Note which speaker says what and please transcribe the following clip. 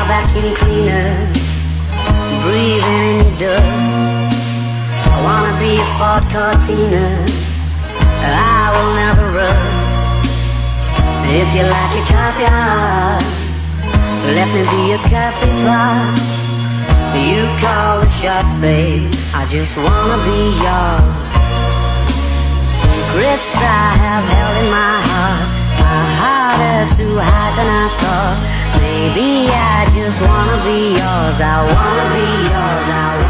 Speaker 1: vacuum cleaner, breathing in your dust. I wanna be a Ford Cortina, I will never rust. If you like your coffee hot, let me be a coffee pot. You call the shots, babe, I just wanna be yours. Secrets I have held in my heart, my harder to hide than I thought. Maybe I just wanna be yours, I wanna be yours, I wanna